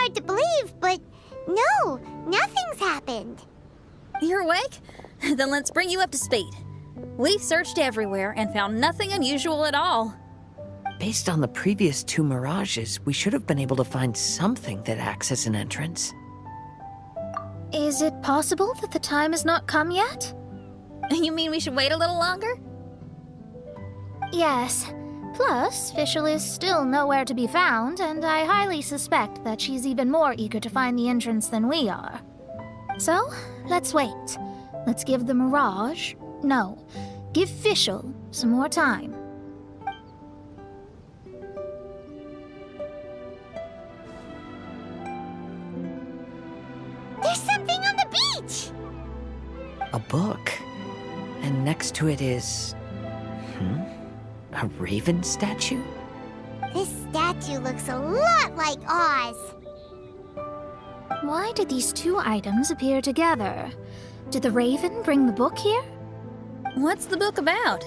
hard to believe, but no, nothing's happened. You're awake? Then let's bring you up to speed. We've searched everywhere and found nothing unusual at all. Based on the previous 2 mirages, we should have been able to find something that acts as an entrance. Is it possible that the time has not come yet? You mean we should wait a little longer? Yes. Plus, Fischl is still nowhere to be found, and I highly suspect that she's even more eager to find the entrance than we are. So, let's wait. Let's give the Mirage... No, give Fischl some more time. There's something on the beach! A book. And next to it is... a raven statue? This statue looks a lot like Oz. Why did these 2 items appear together? Did the raven bring the book here? What's the book about?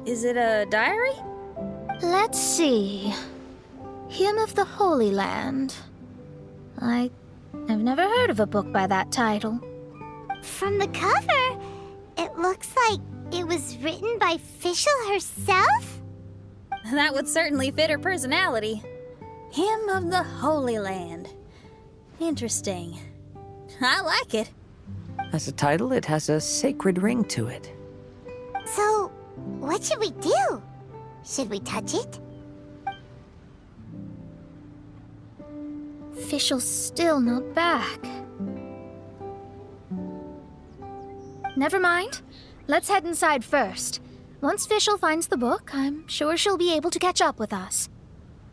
Is it a diary? Let's see. Hymn of the Holy Land. I've never heard of a book by that title. From the cover, it looks like it was written by Fischl herself? That would certainly fit her personality. Hymn of the Holy Land. Interesting. I like it. As a title, it has a sacred ring to it. So, what should we do? Should we touch it? Fischl's still not back. Never mind. Let's head inside first. Once Fischl finds the book, I'm sure she'll be able to catch up with us.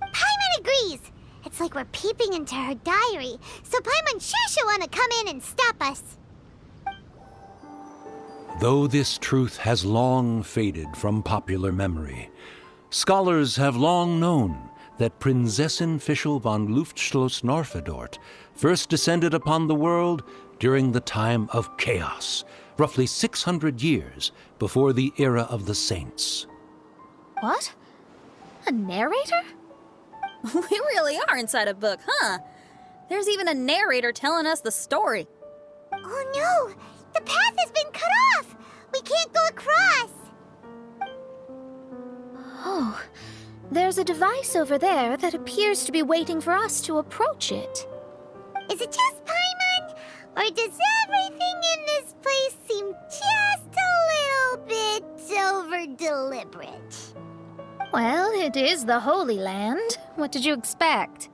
Paimon agrees! It's like we're peeping into her diary, so Paimon sure she'll want to come in and stop us. Though this truth has long faded from popular memory, scholars have long known that Prinzessin Fischl von Luftschloss Norfedort first descended upon the world during the time of chaos, roughly 600 years before the era of the saints. What? A narrator? We really are inside a book, huh? There's even a narrator telling us the story. Oh no! The path has been cut off! We can't go across! Oh, there's a device over there that appears to be waiting for us to approach it. Is it just Paimon? Or does everything in this place seem just a little bit over-deliberate? Well, it is the Holy Land. What did you expect?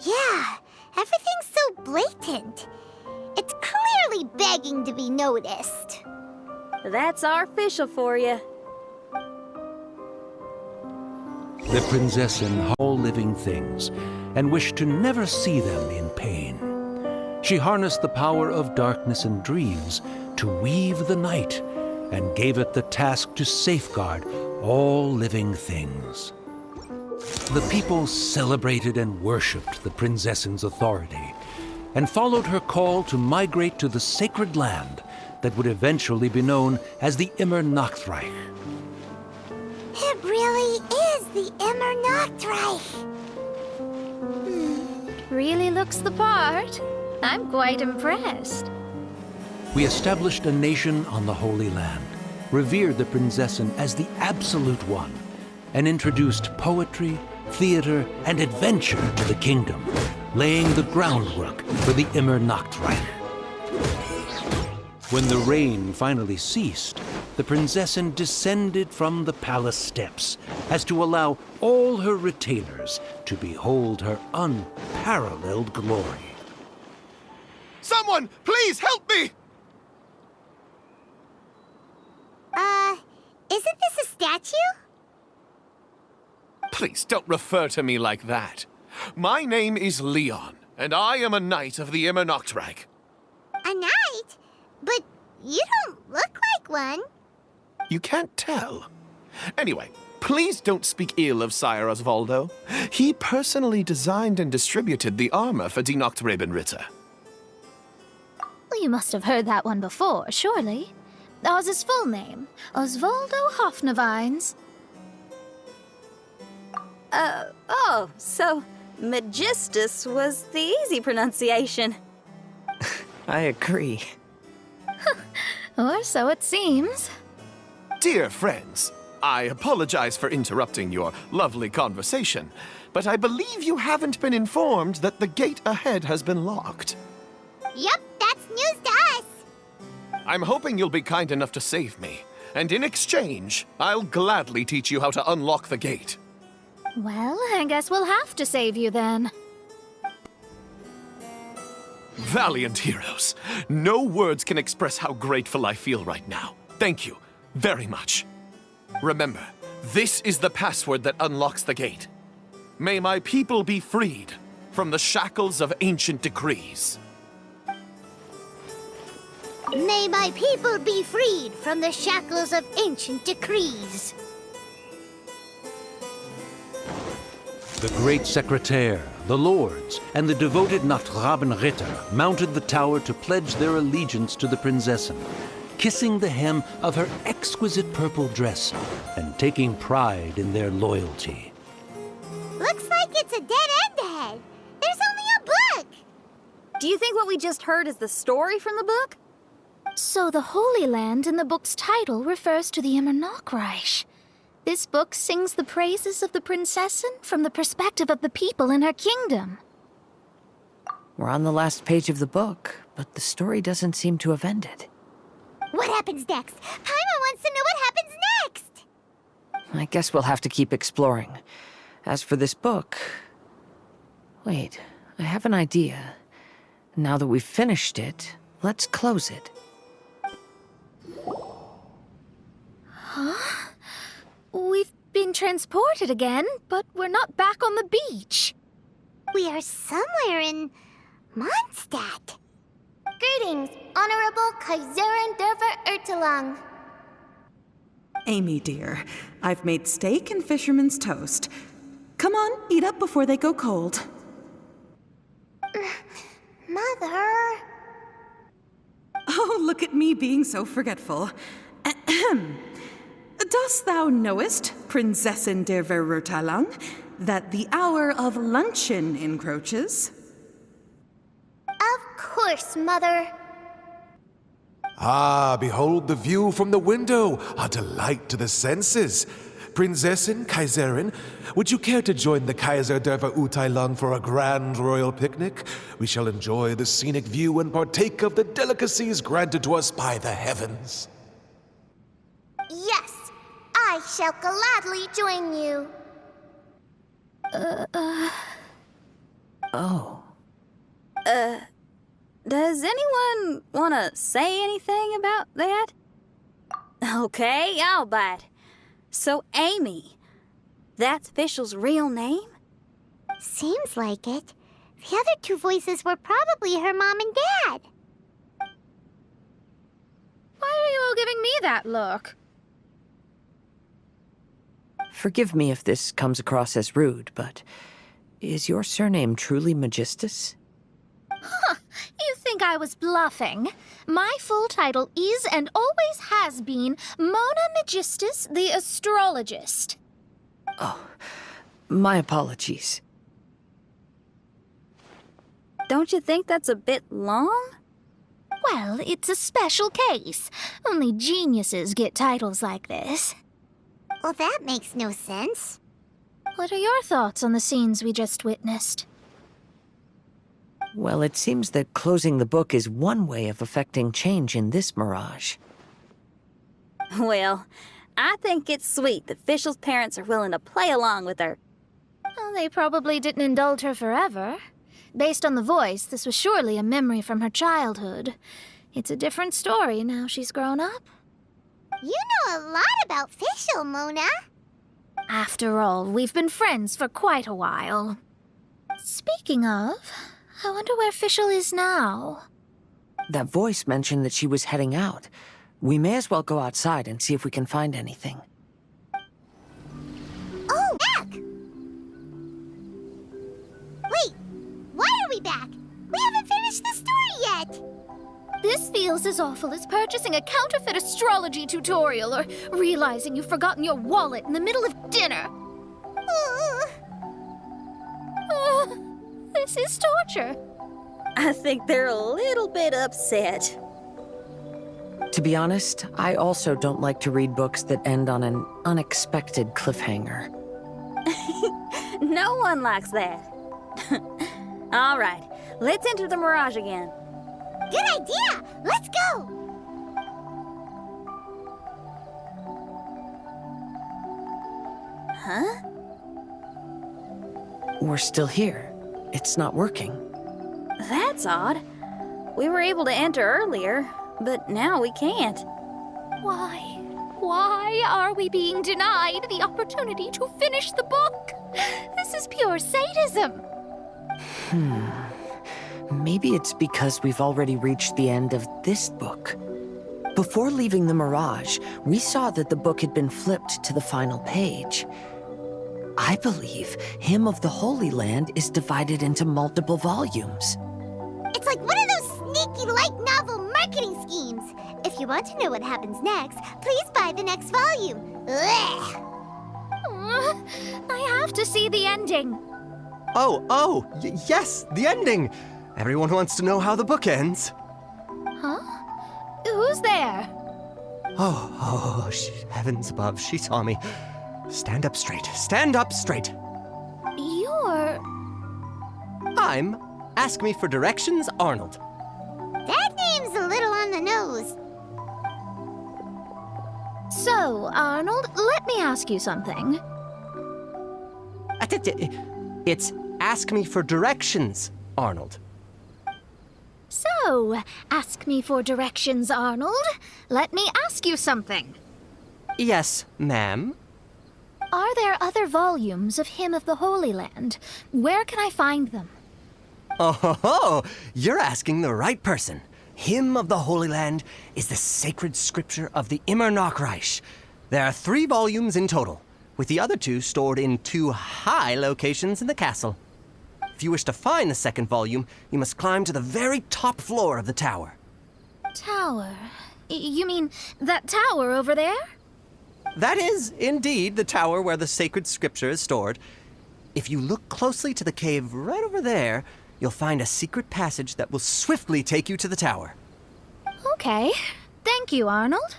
Yeah, everything's so blatant. It's clearly begging to be noticed. That's our Fischl for you. The Prinzessin all living things and wished to never see them in pain. She harnessed the power of darkness and dreams to weave the night and gave it the task to safeguard all living things. The people celebrated and worshipped the Prinzessin's authority and followed her call to migrate to the sacred land that would eventually be known as the Immernachtreich. It really is the Immernachtreich. Really looks the part. I'm quite impressed. We established a nation on the Holy Land, revered the Prinzessin as the absolute one, and introduced poetry, theater, and adventure to the kingdom, laying the groundwork for the Immernachtreich. When the rain finally ceased, the Prinzessin descended from the palace steps as to allow all her retainers to behold her unparalleled glory. Someone, please help me! Isn't this a statue? Please don't refer to me like that. My name is Leon, and I am a knight of the Immernachtreich. A knight? But you don't look like one. You can't tell. Anyway, please don't speak ill of Sire Osvaldo. He personally designed and distributed the armor for Die Nachtrebenritter. Well, you must have heard that one before, surely. Oz's full name, Osvaldo Hofnevines. Oh, so Magistus was the easy pronunciation. I agree. Or so it seems. Dear friends, I apologize for interrupting your lovely conversation, but I believe you haven't been informed that the gate ahead has been locked. Yup, that's news to us. I'm hoping you'll be kind enough to save me, and in exchange, I'll gladly teach you how to unlock the gate. Well, I guess we'll have to save you then. Valiant heroes, no words can express how grateful I feel right now. Thank you very much. Remember, this is the password that unlocks the gate. May my people be freed from the shackles of ancient decrees. May my people be freed from the shackles of ancient decrees. The great secretaire, the lords, and the devoted Nachtrabenritter mounted the tower to pledge their allegiance to the Prinzessin, kissing the hem of her exquisite purple dress and taking pride in their loyalty. Looks like it's a dead end ahead. There's only a book. Do you think what we just heard is the story from the book? So the Holy Land in the book's title refers to the Immernachtreich. This book sings the praises of the Prinzessin from the perspective of the people in her kingdom. We're on the last page of the book, but the story doesn't seem to have ended. What happens next? Paimon wants to know what happens next. I guess we'll have to keep exploring. As for this book... Wait, I have an idea. Now that we've finished it, let's close it. Huh? We've been transported again, but we're not back on the beach. We are somewhere in Mondstadt. Greetings, Honorable Kaiserin Derver Ertelang. Amy, dear, I've made steak and fisherman's toast. Come on, eat up before they go cold. Mother... Oh, look at me being so forgetful. Ahem. Dost thou knowest, Prinzessin der Verurteilung, that the hour of luncheon encroaches? Of course, Mother. Ah, behold the view from the window, a delight to the senses. Prinzessin, Kaiserin, would you care to join the Kaiser der Verurteilung for a grand royal picnic? We shall enjoy the scenic view and partake of the delicacies granted to us by the heavens. Yes, I shall gladly join you. Oh. Does anyone want to say anything about that? Okay, I'll bite. So, Amy, that's Fischl's real name? Seems like it. The other two voices were probably her mom and dad. Why are you all giving me that look? Forgive me if this comes across as rude, but is your surname truly Magistus? Huh, you think I was bluffing? My full title is and always has been Mona Magistus the Astrologist. Oh, my apologies. Don't you think that's a bit long? Well, it's a special case. Only geniuses get titles like this. Well, that makes no sense. What are your thoughts on the scenes we just witnessed? Well, it seems that closing the book is one way of effecting change in this mirage. Well, I think it's sweet that Fischl's parents are willing to play along with her. Well, they probably didn't indulge her forever. Based on the voice, this was surely a memory from her childhood. It's a different story now she's grown up. You know a lot about Fischl, Mona. After all, we've been friends for quite a while. Speaking of, I wonder where Fischl is now. That voice mentioned that she was heading out. We may as well go outside and see if we can find anything. Oh, back! Wait, why are we back? We haven't finished the story yet! This feels as awful as purchasing a counterfeit astrology tutorial or realizing you've forgotten your wallet in the middle of dinner. This is torture. I think they're a little bit upset. To be honest, I also don't like to read books that end on an unexpected cliffhanger. No one likes that. All right, let's enter the Mirage again. Good idea! Let's go! Huh? We're still here. It's not working. That's odd. We were able to enter earlier, but now we can't. Why? Why are we being denied the opportunity to finish the book? This is pure sadism. Maybe it's because we've already reached the end of this book. Before leaving the Mirage, we saw that the book had been flipped to the final page. I believe Hymn of the Holy Land is divided into multiple volumes. It's like one of those sneaky light novel marketing schemes. If you want to know what happens next, please buy the next volume. Ugh. I have to see the ending. Yes, the ending. Everyone wants to know how the book ends. Huh? Who's there? Heavens above, she saw me. Stand up straight, stand up straight. You're... I'm Ask Me for Directions, Arnold. That name's a little on the nose. So, Arnold, let me ask you something. It's Ask Me for Directions, Arnold. So, ask me for directions, Arnold. Let me ask you something. Yes, ma'am. Are there other volumes of Hymn of the Holy Land? Where can I find them? Oh, you're asking the right person. Hymn of the Holy Land is the sacred scripture of the Immernachtreich. There are 3 volumes in total, with the other 2 stored in 2 high locations in the castle. If you wish to find the second volume, you must climb to the very top floor of the tower. Tower? You mean that tower over there? That is, indeed, the tower where the sacred scripture is stored. If you look closely to the cave right over there, you'll find a secret passage that will swiftly take you to the tower. Okay. Thank you, Arnold.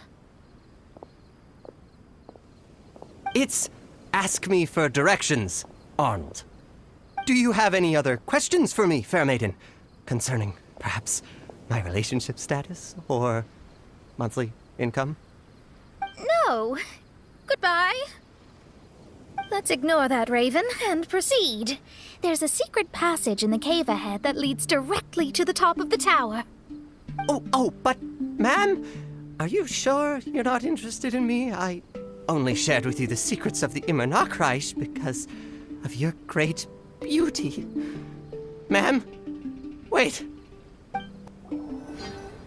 It's Ask Me for Directions, Arnold. Do you have any other questions for me, fair maiden? Concerning, perhaps, my relationship status or monthly income? No. Goodbye. Let's ignore that, Raven, and proceed. There's a secret passage in the cave ahead that leads directly to the top of the tower. But, ma'am, are you sure you're not interested in me? I only shared with you the secrets of the Immernachtreich because of your great beauty. Ma'am, wait.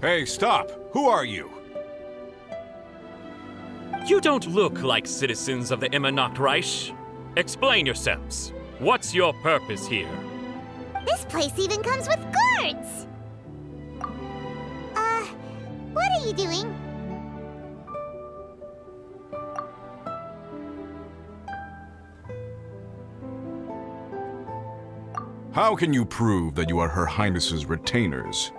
Hey, stop! Who are you? You don't look like citizens of the Immernachtreich. Explain yourselves. What's your purpose here? This place even comes with guards! What are you doing? How can you prove that you are Her Highness's retainers?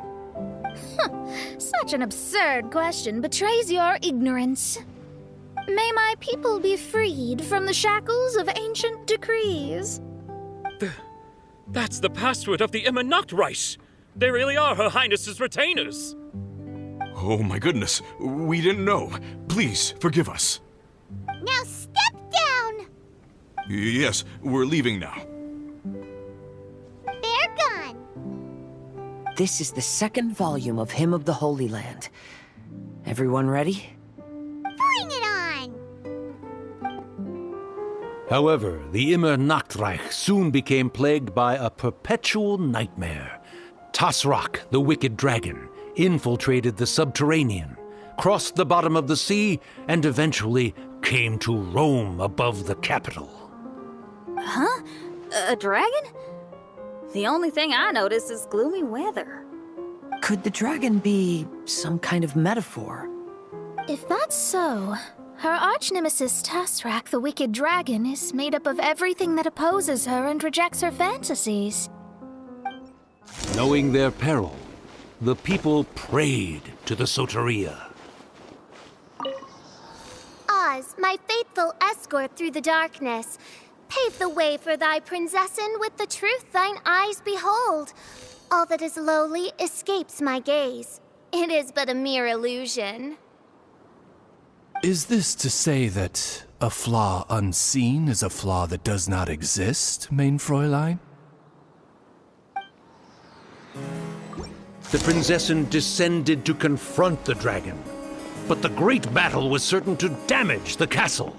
Such an absurd question betrays your ignorance. May my people be freed from the shackles of ancient decrees. That's the password of the Immernachtreich. They really are Her Highness's retainers. Oh my goodness, we didn't know. Please, forgive us. Now step down! Yes, we're leaving now. They're gone. This is the second volume of Hymn of the Holy Land. Everyone ready? Bring it on! However, the Immernachtreich soon became plagued by a perpetual nightmare. Tasrak, the wicked dragon, infiltrated the subterranean, crossed the bottom of the sea, and eventually came to roam above the capital. Huh? A dragon? The only thing I notice is gloomy weather. Could the dragon be some kind of metaphor? If that's so, her arch-nemesis Tasrak, the wicked dragon, is made up of everything that opposes her and rejects her fantasies. Knowing their peril, the people prayed to the Soteria. Oz, my faithful escort through the darkness, pave the way for thy princessen with the truth thine eyes behold. All that is lowly escapes my gaze. It is but a mere illusion. Is this to say that a flaw unseen is a flaw that does not exist, mein Fräulein? The princessen descended to confront the dragon, but the great battle was certain to damage the castle.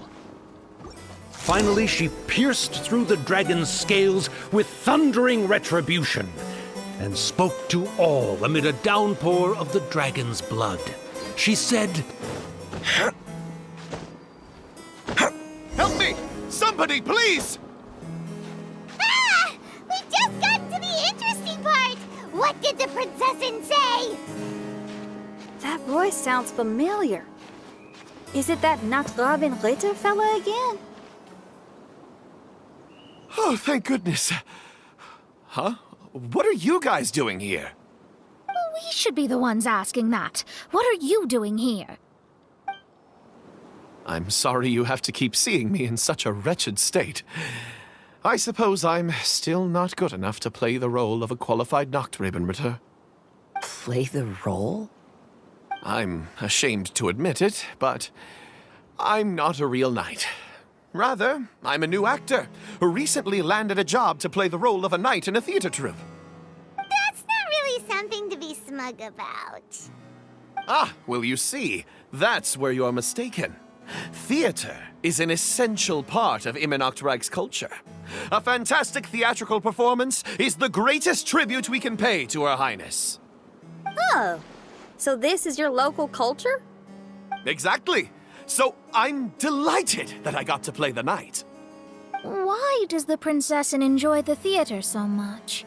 Finally, she pierced through the dragon's scales with thundering retribution and spoke to all amid a downpour of the dragon's blood. She said, Help me! Somebody, please! Ah! We've just gotten to the interesting part! What did the princessen say? That voice sounds familiar. Is it that Robin Ritter fella again? Oh, thank goodness. Huh? What are you guys doing here? We should be the ones asking that. What are you doing here? I'm sorry you have to keep seeing me in such a wretched state. I suppose I'm still not good enough to play the role of a qualified Nachtrebenritter. Play the role? I'm ashamed to admit it, but I'm not a real knight. Rather, I'm a new actor who recently landed a job to play the role of a knight in a theater troupe. That's not really something to be smug about. Ah, well, you see, that's where you're mistaken. Theater is an essential part of Immernachtreich's culture. A fantastic theatrical performance is the greatest tribute we can pay to Her Highness. Oh, so this is your local culture? Exactly. So I'm delighted that I got to play the knight. Why does the princessen enjoy the theater so much?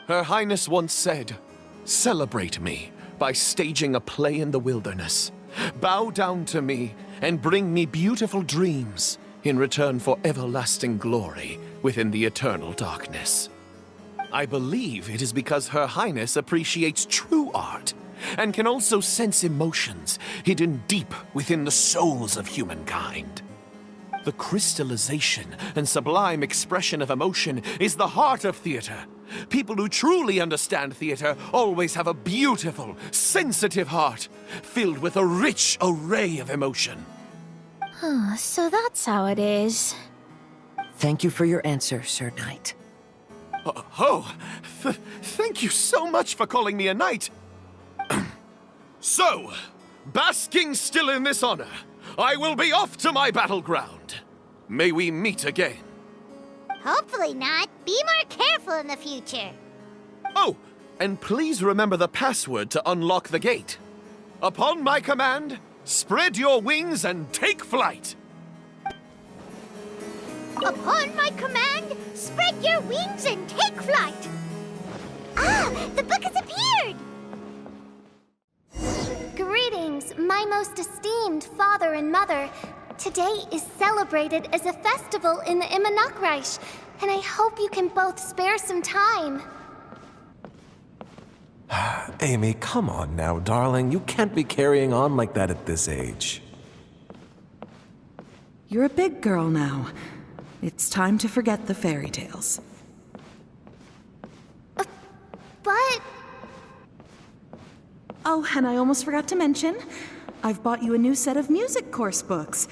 Her Highness once said, "Celebrate me by staging a play in the wilderness. Bow down to me and bring me beautiful dreams in return for everlasting glory within the eternal darkness." I believe it is because Her Highness appreciates true art and can also sense emotions hidden deep within the souls of humankind. The crystallization and sublime expression of emotion is the heart of theater. People who truly understand theater always have a beautiful, sensitive heart filled with a rich array of emotion. So that's how it is. Thank you for your answer, Sir Knight. Thank you so much for calling me a knight. So, basking still in this honor, I will be off to my battleground. May we meet again. Hopefully not. Be more careful in the future. Oh, and please remember the password to unlock the gate. Upon my command, spread your wings and take flight. Upon my command, spread your wings and take flight. Ah, the book has appeared! Greetings, my most esteemed father and mother. Today is celebrated as a festival in the Immernachtreich, and I hope you can both spare some time. Amy, come on now, darling. You can't be carrying on like that at this age. You're a big girl now. It's time to forget the fairy tales. But... Oh, and I almost forgot to mention, I've bought you a new set of music course books.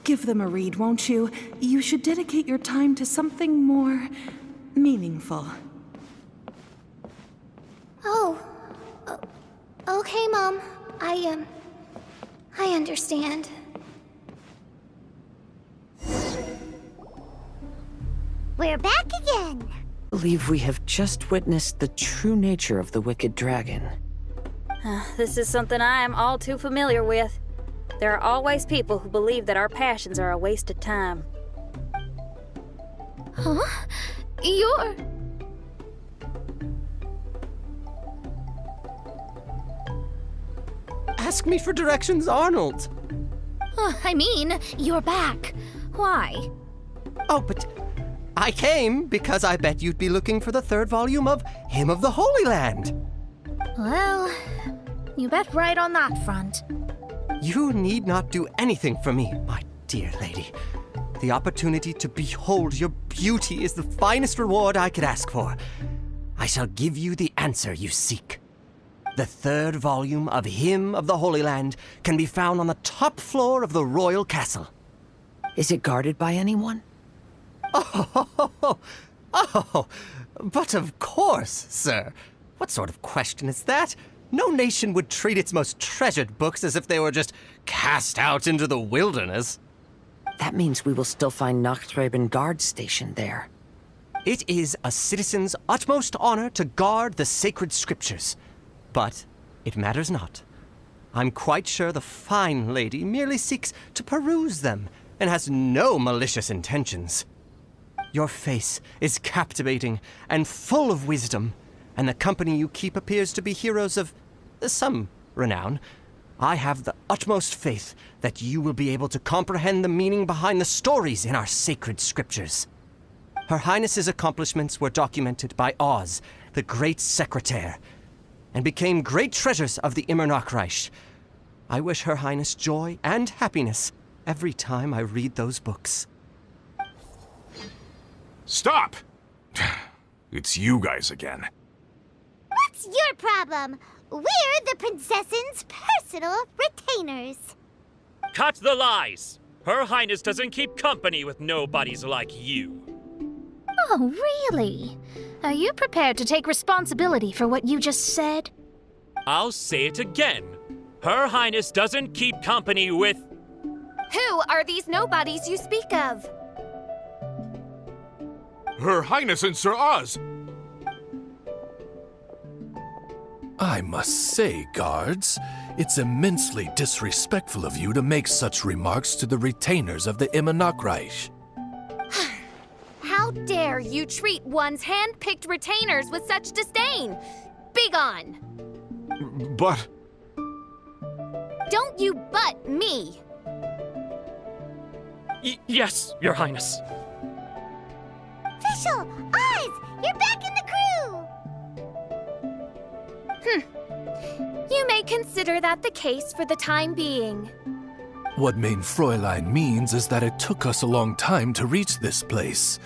Give them a read, won't you? You should dedicate your time to something more meaningful. Oh. Okay, Mom. I understand. We're back again. I believe we have just witnessed the true nature of the wicked dragon. This is something I am all too familiar with. There are always people who believe that our passions are a waste of time. Huh? You're... Ask me for directions, Arnold. I mean, you're back. Why? Oh, but I came because I bet you'd be looking for the third volume of Hymn of the Holy Land. Well, you bet right on that front. You need not do anything for me, my dear lady. The opportunity to behold your beauty is the finest reward I could ask for. I shall give you the answer you seek. The third volume of Hymn of the Holy Land can be found on the top floor of the royal castle. Is it guarded by anyone? Oh, but of course, sir. What sort of question is that? No nation would treat its most treasured books as if they were just cast out into the wilderness. That means we will still find Nachtreibin guards stationed there. It is a citizen's utmost honor to guard the sacred scriptures. But it matters not. I'm quite sure the fine lady merely seeks to peruse them and has no malicious intentions. Your face is captivating and full of wisdom, and the company you keep appears to be heroes of some renown. I have the utmost faith that you will be able to comprehend the meaning behind the stories in our sacred scriptures. Her Highness's accomplishments were documented by Oz, the great secretaire, and became great treasures of the Immernachtreich. I wish Her Highness joy and happiness every time I read those books. Stop! It's you guys again. What's your problem? We're the princess's personal retainers. Cut the lies! Her Highness doesn't keep company with nobodies like you. Oh, really? Are you prepared to take responsibility for what you just said? I'll say it again. Her Highness doesn't keep company with... Who are these nobodies you speak of? Her Highness and Sir Oz! I must say, guards, it's immensely disrespectful of you to make such remarks to the retainers of the Immernachtreich. How dare you treat one's hand-picked retainers with such disdain? Begone! But... Don't you butt me! Yes, Your Highness. Fischl! Oz! You're back in the crew! You may consider that the case for the time being. What Mein Fräulein means is that it took us a long time to reach this place.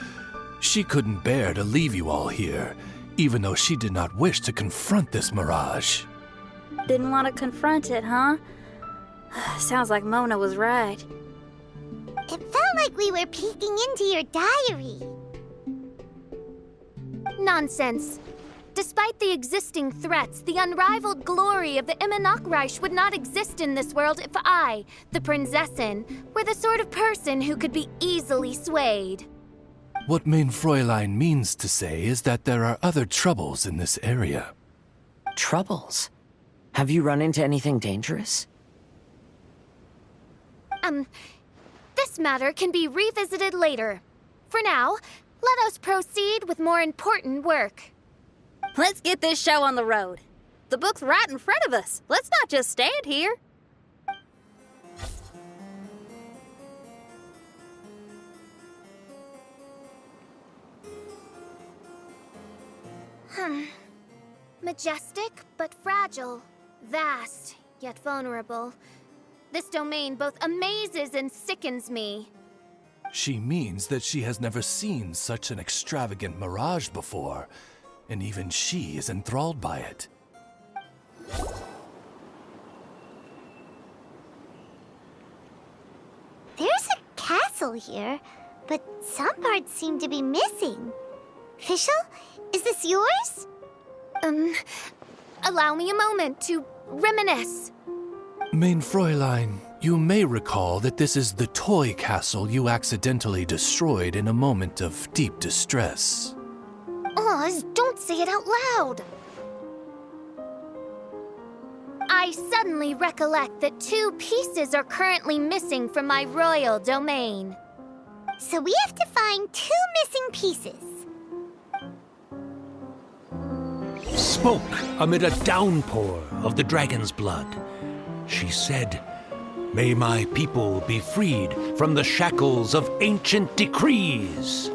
She couldn't bear to leave you all here, even though she did not wish to confront this mirage. Didn't want to confront it, huh? Sounds like Mona was right. It felt like we were peeking into your diary. Nonsense. Despite the existing threats, the unrivaled glory of the Immernachtreich would not exist in this world if I, the Prinzessin, were the sort of person who could be easily swayed. What Mein Fräulein means to say is that there are other troubles in this area. Troubles? Have you run into anything dangerous? This matter can be revisited later. For now, let us proceed with more important work. Let's get this show on the road. The book's right in front of us. Let's not just stand here. Majestic but fragile. Vast yet vulnerable. This domain both amazes and sickens me. She means that she has never seen such an extravagant mirage before, and even she is enthralled by it. There's a castle here, but some parts seem to be missing. Fischl, is this yours? Allow me a moment to reminisce. Mein Fräulein, you may recall that this is the toy castle you accidentally destroyed in a moment of deep distress. Oz, don't say it out loud. I suddenly recollect that 2 pieces are currently missing from my royal domain. So we have to find 2 missing pieces. Spoke amid a downpour of the dragon's blood. She said, "May my people be freed from the shackles of ancient decrees."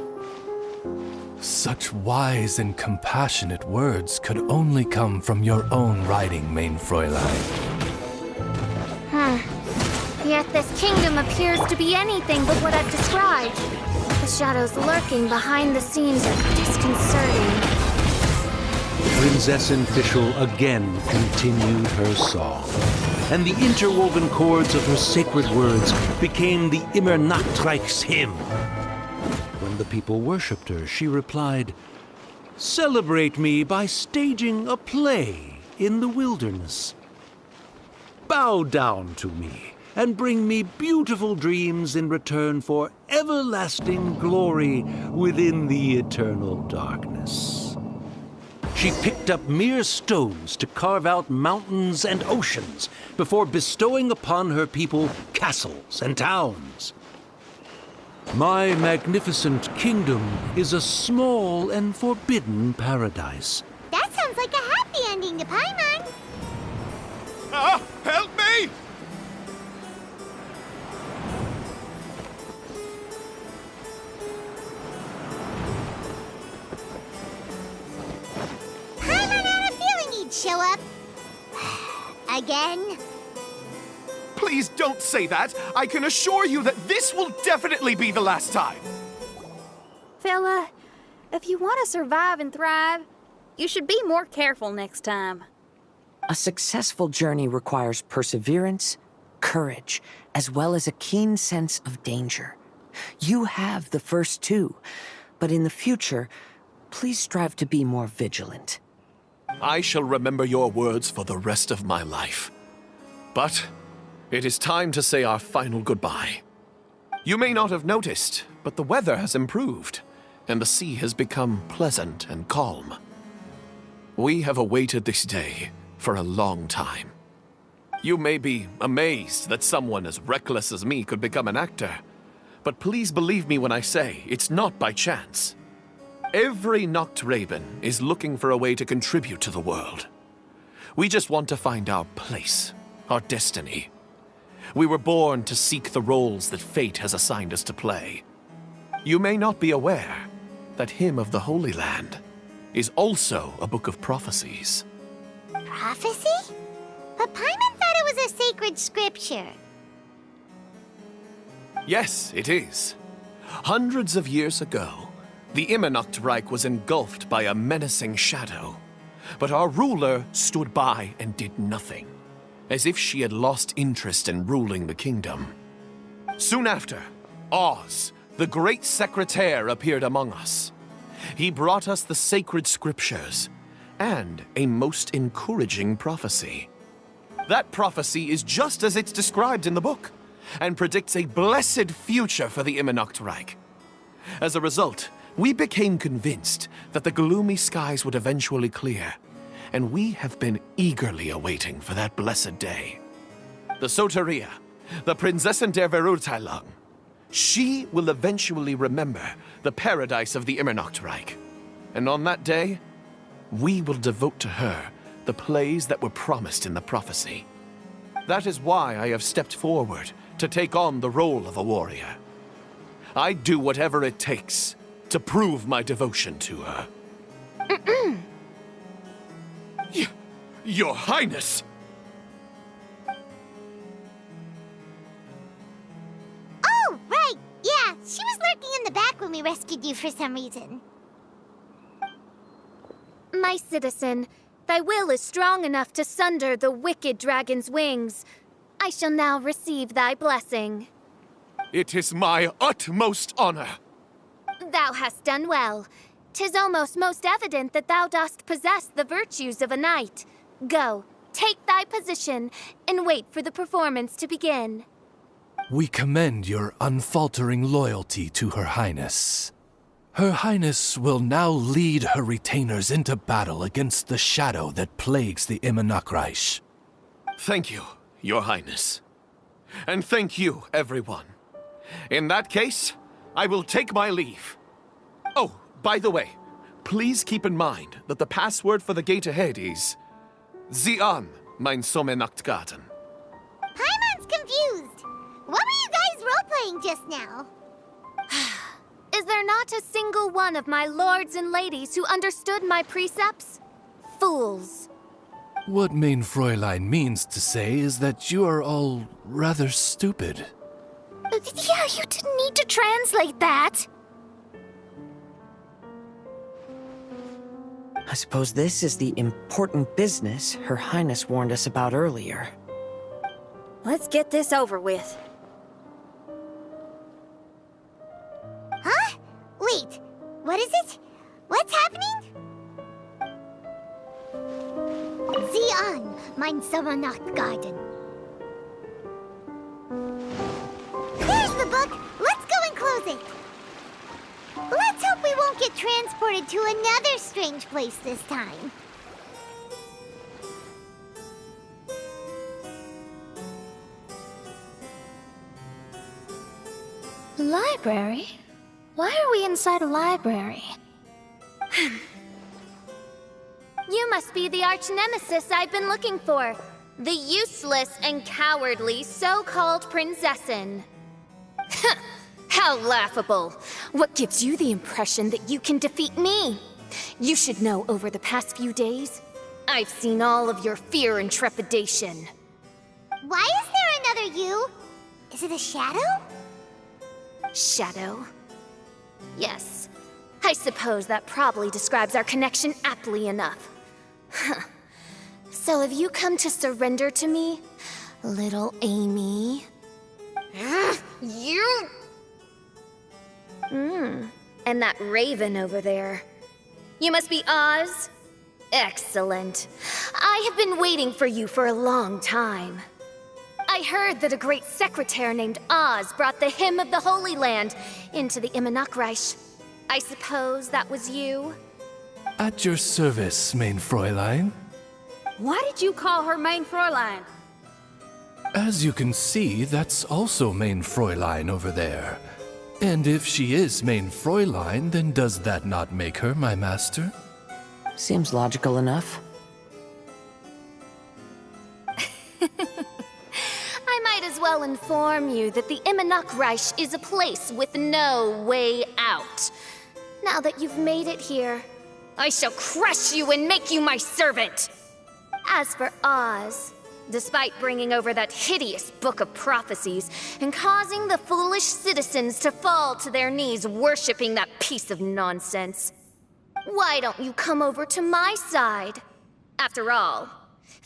Such wise and compassionate words could only come from your own writing, mein Fräulein. Yet this kingdom appears to be anything but what I've described. The shadows lurking behind the scenes are disconcerting. Prinzessin Fischl again continued her song, and the interwoven chords of her sacred words became the Immernachtreich's hymn. When the people worshipped her, she replied, "Celebrate me by staging a play in the wilderness. Bow down to me and bring me beautiful dreams in return for everlasting glory within the eternal darkness." She picked up mere stones to carve out mountains and oceans before bestowing upon her people castles and towns. My magnificent kingdom is a small and forbidden paradise. That sounds like a happy ending to Paimon. Help me! Paimon had a feeling he'd show up. Again? Please don't say that. I can assure you that this will definitely be the last time. Fella, if you want to survive and thrive, you should be more careful next time. A successful journey requires perseverance, courage, as well as a keen sense of danger. You have the first two, but in the future, please strive to be more vigilant. I shall remember your words for the rest of my life. But it is time to say our final goodbye. You may not have noticed, but the weather has improved, and the sea has become pleasant and calm. We have awaited this day for a long time. You may be amazed that someone as reckless as me could become an actor, but please believe me when I say it's not by chance. Every Nachtraben is looking for a way to contribute to the world. We just want to find our place, our destiny. We were born to seek the roles that fate has assigned us to play. You may not be aware that Hymn of the Holy Land is also a book of prophecies. Prophecy? But Paimon thought it was a sacred scripture. Yes, it is. Hundreds of years ago, the Immernachtreich was engulfed by a menacing shadow. But our ruler stood by and did nothing, as if she had lost interest in ruling the kingdom. Soon after, Oz, the great secretaire, appeared among us. He brought us the sacred scriptures and a most encouraging prophecy. That prophecy is just as it's described in the book, and predicts a blessed future for the Immernachtreich. As a result, we became convinced that the gloomy skies would eventually clear, and we have been eagerly awaiting for that blessed day. The Soteria, the Prinzessin der Verurteilung, she will eventually remember the paradise of the Immernachtreich, and on that day, we will devote to her the plays that were promised in the prophecy. That is why I have stepped forward to take on the role of a warrior. I'd do whatever it takes to prove my devotion to her. Your Highness! Oh, right! Yeah, she was lurking in the back when we rescued you for some reason. My citizen, thy will is strong enough to sunder the wicked dragon's wings. I shall now receive thy blessing. It is my utmost honor. Thou hast done well. 'Tis almost most evident that thou dost possess the virtues of a knight. Go, take thy position, and wait for the performance to begin. We commend your unfaltering loyalty to Her Highness. Her Highness will now lead her retainers into battle against the shadow that plagues the Immernachtreich. Thank you, Your Highness. And thank you, everyone. In that case, I will take my leave. Oh, by the way, please keep in mind that the password for the gate ahead is Zian, mein Sommernachtgarten. Paimon's confused. What were you guys role-playing just now? Is there there not a single one of my lords and ladies who understood my precepts? Fools. What Main Fräulein means to say is that you are all rather stupid. Yeah, you didn't need to translate that. I suppose this is the important business Her Highness warned us about earlier. Let's get this over with. Huh? Wait, what is it? What's happening? Sieh an, mein Sommernachtgarten. There's the book! Let's go and close it! Let's hope we won't get transported to another strange place this time. Library? Why are we inside a library? You must be the arch-nemesis I've been looking for. The useless and cowardly so-called Prinzessin. How laughable! What gives you the impression that you can defeat me? You should know over the past few days, I've seen all of your fear and trepidation. Why is there another you? Is it a shadow? Shadow? Yes. I suppose that probably describes our connection aptly enough. So have you come to surrender to me, little Amy? You... And that raven over there. You must be Oz? Excellent. I have been waiting for you for a long time. I heard that a great secretary named Oz brought the hymn of the Holy Land into the Immernachtreich. I suppose that was you? At your service, Main Fräulein. Why did you call her Main Fräulein? As you can see, that's also Main Fräulein over there. And if she is Main Fräulein, then does that not make her my master? Seems logical enough. I might as well inform you that the Immernachtreich is a place with no way out. Now that you've made it here, I shall crush you and make you my servant! As for Oz, despite bringing over that hideous book of prophecies and causing the foolish citizens to fall to their knees worshipping that piece of nonsense, why don't you come over to my side? After all,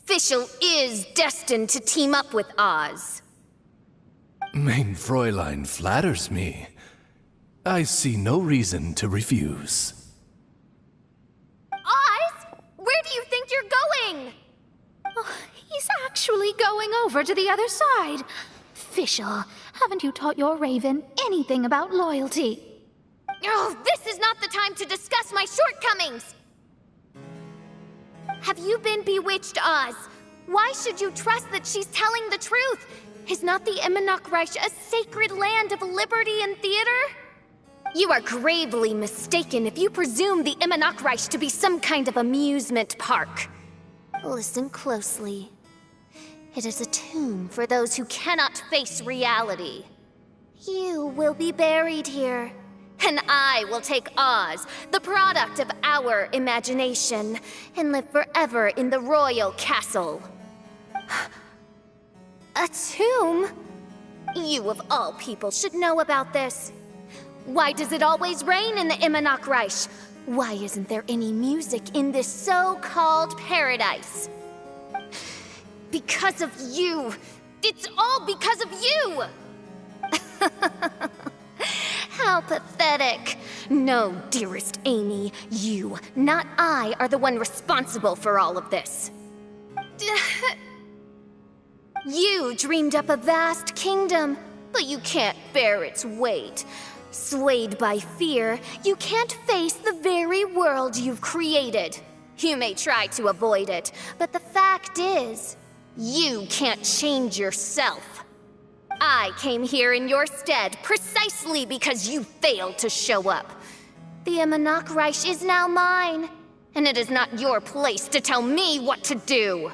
Fischl is destined to team up with Oz. Main Fräulein flatters me. I see no reason to refuse. Oz? Where do you think you're going? Oh, he's actually going over to the other side. Fischl, haven't you taught your raven anything about loyalty? Oh, this is not the time to discuss my shortcomings! Have you been bewitched, Oz? Why should you trust that she's telling the truth? Is not the Immernachtreich a sacred land of liberty and theater? You are gravely mistaken if you presume the Immernachtreich to be some kind of amusement park. Listen closely. It is a tomb for those who cannot face reality. You will be buried here, and I will take Oz, the product of our imagination, and live forever in the royal castle. A tomb? You of all people should know about this. Why does it always rain in the Immernachtreich? Why isn't there any music in this so-called paradise? Because of you! It's all because of you! How pathetic. No, dearest Amy, you, not I, are the one responsible for all of this. You dreamed up a vast kingdom, but you can't bear its weight. Swayed by fear, you can't face the very world you've created. You may try to avoid it, but the fact is, you can't change yourself. I came here in your stead precisely because you failed to show up. The Immernachtreich is now mine, and it is not your place to tell me what to do.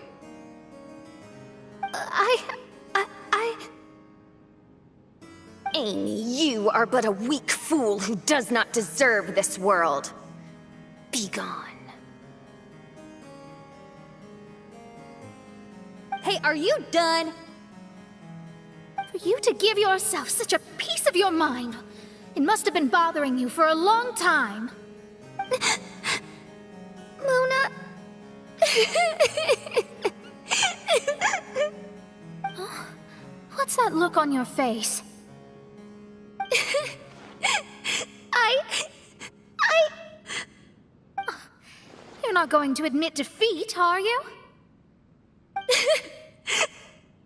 Amy, you are but a weak fool who does not deserve this world. Be gone. Hey, are you done? For you to give yourself such a piece of your mind, it must have been bothering you for a long time. Luna. What's that look on your face? You're not going to admit defeat, are you?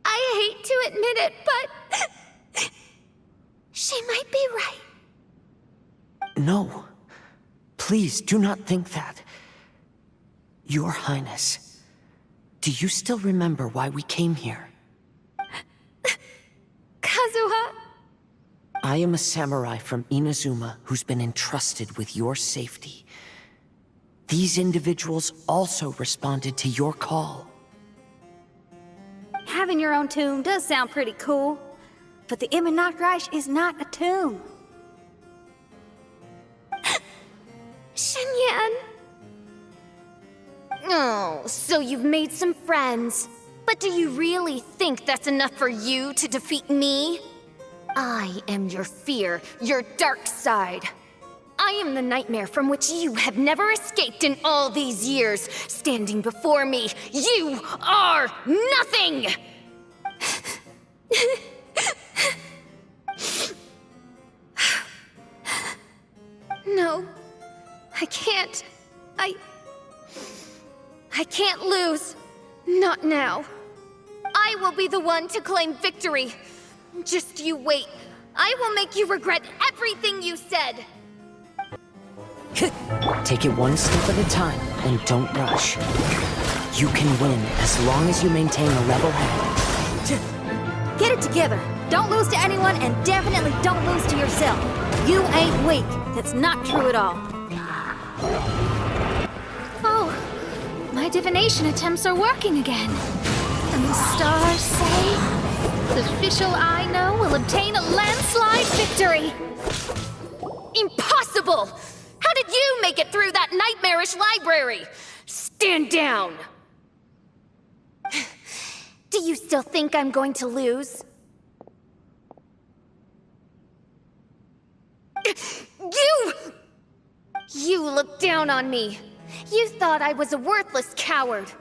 I hate to admit it, but she might be right. No. Please do not think that. Your Highness, do you still remember why we came here? Kazuha. I am a samurai from Inazuma who's been entrusted with your safety. These individuals also responded to your call. Having your own tomb does sound pretty cool, but the Immernachtreich is not a tomb. Shenyan. Oh, so you've made some friends. But do you really think that's enough for you to defeat me? I am your fear, your dark side. I am the nightmare from which you have never escaped in all these years. Standing before me, you are nothing! No, I can't. I can't lose. Not now. I will be the one to claim victory. Just you wait. I will make you regret everything you said. Take it one step at a time, and don't rush. You can win as long as you maintain a level head. Get it together. Don't lose to anyone, and definitely don't lose to yourself. You ain't weak. That's not true at all. Oh, my divination attempts are working again. And the stars say the official I know will obtain a landslide victory. Impossible! How did you make it through that nightmarish library? Stand down! Do you still think I'm going to lose? You looked down on me. You thought I was a worthless coward.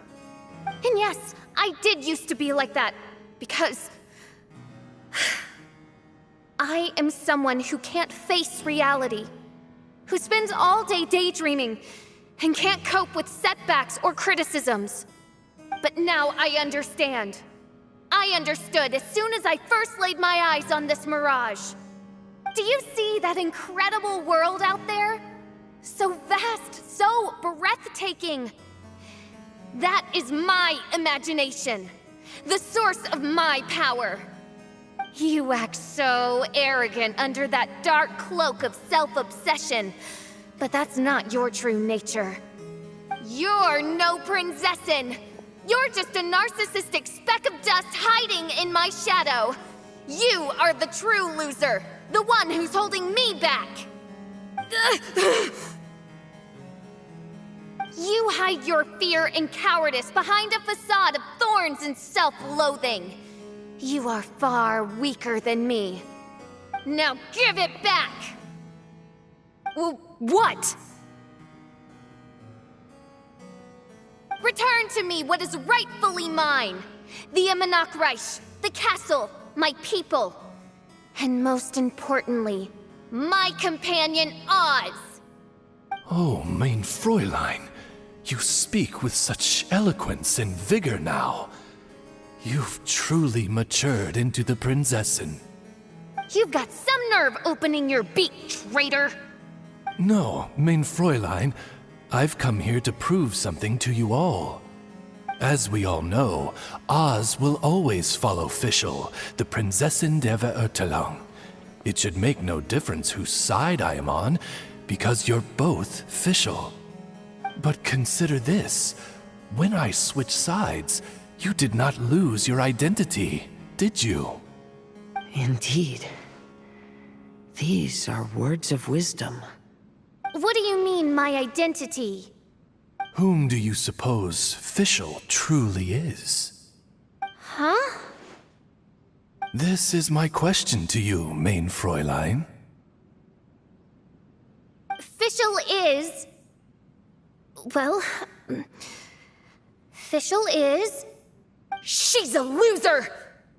And yes, I did used to be like that, because I am someone who can't face reality, who spends all day daydreaming, and can't cope with setbacks or criticisms. But now I understand. I understood as soon as I first laid my eyes on this mirage. Do you see that incredible world out there? So vast, so breathtaking. That is my imagination, the source of my power. You act so arrogant under that dark cloak of self-obsession, but that's not your true nature. You're no Prinzessin. You're just a narcissistic speck of dust hiding in my shadow. You are the true loser, the one who's holding me back. You hide your fear and cowardice behind a facade of thorns and self-loathing. You are far weaker than me. Now give it back! What? Return to me what is rightfully mine. The Immernachtreich, the castle, my people. And most importantly, my companion Oz. Oh, mein Fräulein, you speak with such eloquence and vigor now. You've truly matured into the Prinzessin. You've got some nerve opening your beak, traitor! No, mein Fräulein, I've come here to prove something to you all. As we all know, Oz will always follow Fischl, the Prinzessin der Verurteilung. It should make no difference whose side I am on, because you're both Fischl. But consider this. When I switched sides, you did not lose your identity, did you? Indeed. These are words of wisdom. What do you mean, my identity? Whom do you suppose Fischl truly is? Huh? This is my question to you, mein Fräulein. Fischl is... Well... Fischl is... She's a loser!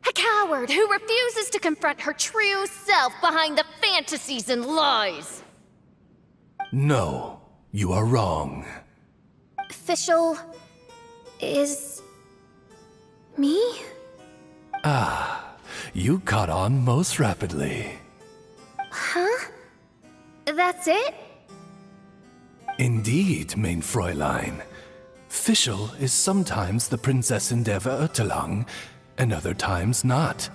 A coward who refuses to confront her true self behind the fantasies and lies! No, you are wrong. Fischl... is... me? Ah, you caught on most rapidly. Huh? That's it? Indeed, mein Fräulein. Fischl is sometimes the Prinzessin der Verurteilung, and other times not.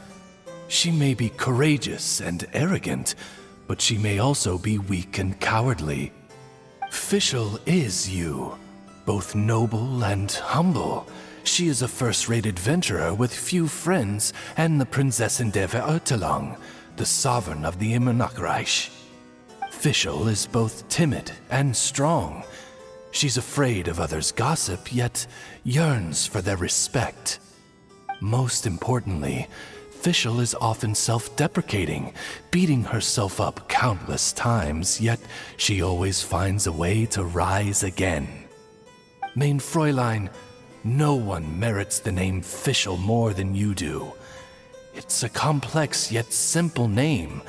She may be courageous and arrogant, but she may also be weak and cowardly. Fischl is you, both noble and humble. She is a first-rate adventurer with few friends and the Prinzessin der Verurteilung, the sovereign of the Immernachtreich. Fischl is both timid and strong. She's afraid of others' gossip, yet yearns for their respect. Most importantly, Fischl is often self-deprecating, beating herself up countless times, yet she always finds a way to rise again. Mein Fräulein, no one merits the name Fischl more than you do. It's a complex yet simple name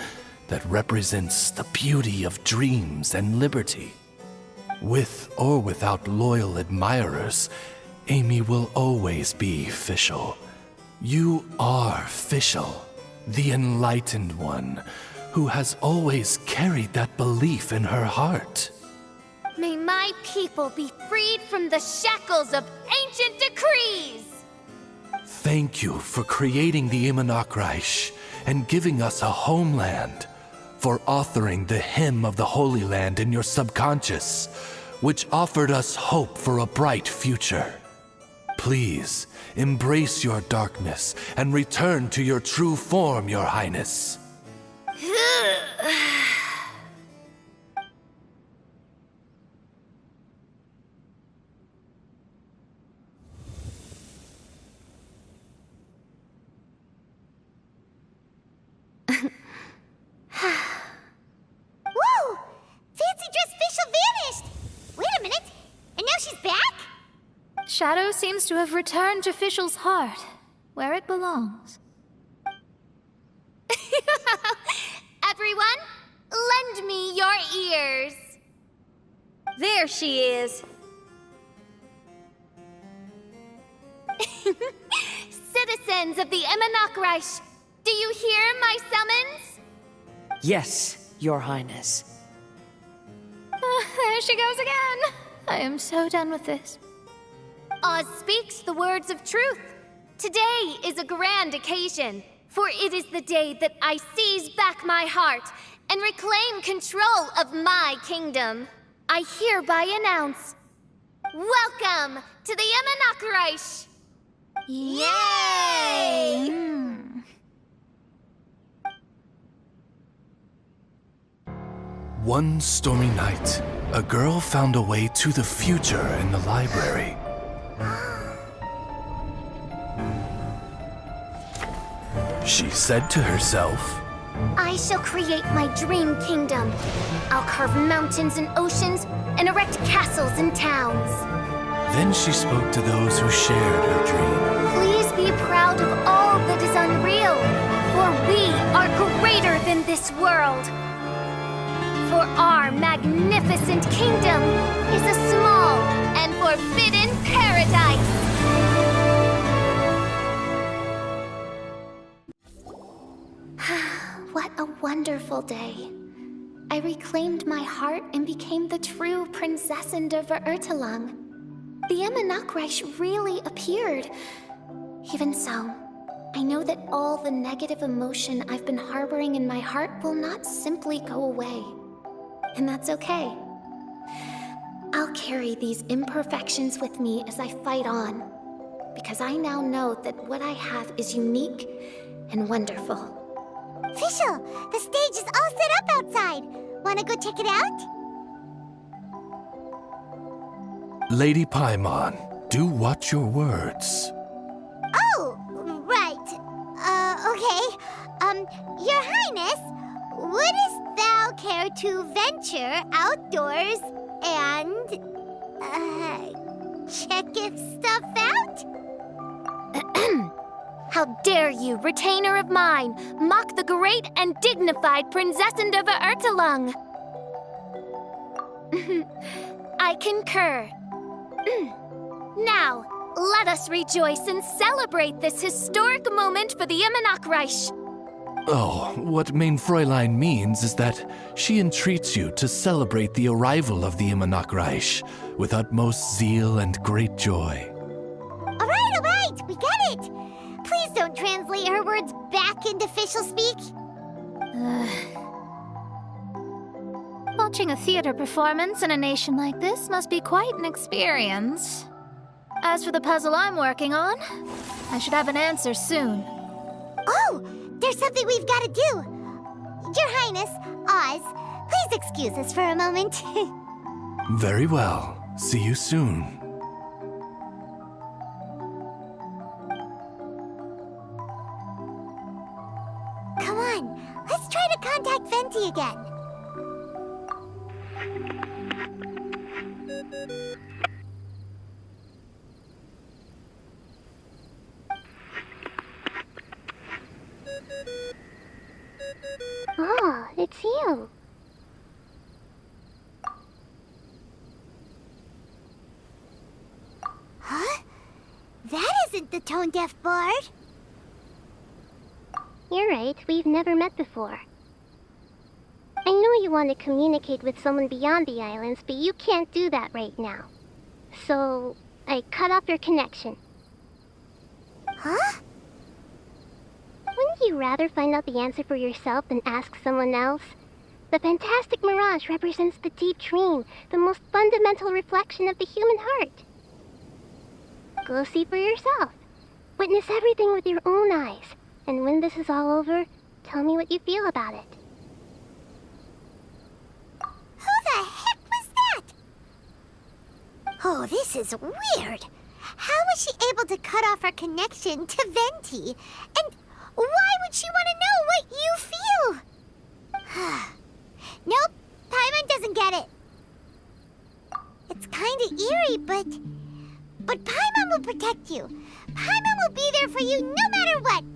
that represents the beauty of dreams and liberty. With or without loyal admirers, Amy will always be Fischl. You are Fischl, the enlightened one, who has always carried that belief in her heart. May my people be freed from the shackles of ancient decrees! Thank you for creating the Immernachtreich and giving us a homeland, for authoring the hymn of the Holy Land in your subconscious, which offered us hope for a bright future. Please, embrace your darkness and return to your true form, Your Highness. Whoa! Fancy dress Fischl vanished! Wait a minute! And now she's back? Shadow seems to have returned to Fischl's heart, where it belongs. Everyone, lend me your ears. There she is. Citizens of the Immernachtreich, do you hear my summons? Yes, Your Highness. There she goes again. I am so done with this. Oz speaks the words of truth. Today is a grand occasion, for it is the day that I seize back my heart and reclaim control of my kingdom. I hereby announce, welcome to the Immernachtreich! Yay! One stormy night, a girl found a way to the future in the library. She said to herself, I shall create my dream kingdom. I'll carve mountains and oceans and erect castles and towns. Then she spoke to those who shared her dream. Please be proud of all that is unreal, for we are greater than this world. For our magnificent kingdom is a small and forbidden paradise. What a wonderful day. I reclaimed my heart and became the true Prinzessin der Verurteilung. The Immernachtreich really appeared. Even so, I know that all the negative emotion I've been harboring in my heart will not simply go away. And that's okay. I'll carry these imperfections with me as I fight on, because I now know that what I have is unique and wonderful. Fischl, the stage is all set up outside. Wanna go check it out? Lady Paimon, do watch your words. Oh, right. Okay. Your Highness, wouldst thou care to venture outdoors and, check if stuff out? How dare you, retainer of mine, mock the great and dignified Prinzessin der Verurteilung? I concur. Now, let us rejoice and celebrate this historic moment for the Immernachtreich. Oh, what Mein Fräulein means is that she entreats you to celebrate the arrival of the Immernachtreich with utmost zeal and great joy. All right, we got it. Please don't translate her words back into Fischl speak. Watching a theater performance in a nation like this must be quite an experience. As for the puzzle I'm working on, I should have an answer soon. Oh, there's something we've got to do. Your Highness, Oz, please excuse us for a moment. Very well. See you soon. Come on, let's try to contact Venti again. Oh, it's you. Huh? That isn't the tone-deaf bard. You're right, we've never met before. I know you want to communicate with someone beyond the islands, but you can't do that right now. So, I cut off your connection. Huh? Wouldn't you rather find out the answer for yourself than ask someone else? The fantastic mirage represents the deep dream, the most fundamental reflection of the human heart. Go see for yourself. Witness everything with your own eyes. And when this is all over, tell me what you feel about it. Who the heck was that? Oh, this is weird. How was she able to cut off her connection to Venti? And why would she want to know what you feel? Nope, Paimon doesn't get it. It's kinda eerie, but Paimon will protect you. Paimon will be there for you no matter what.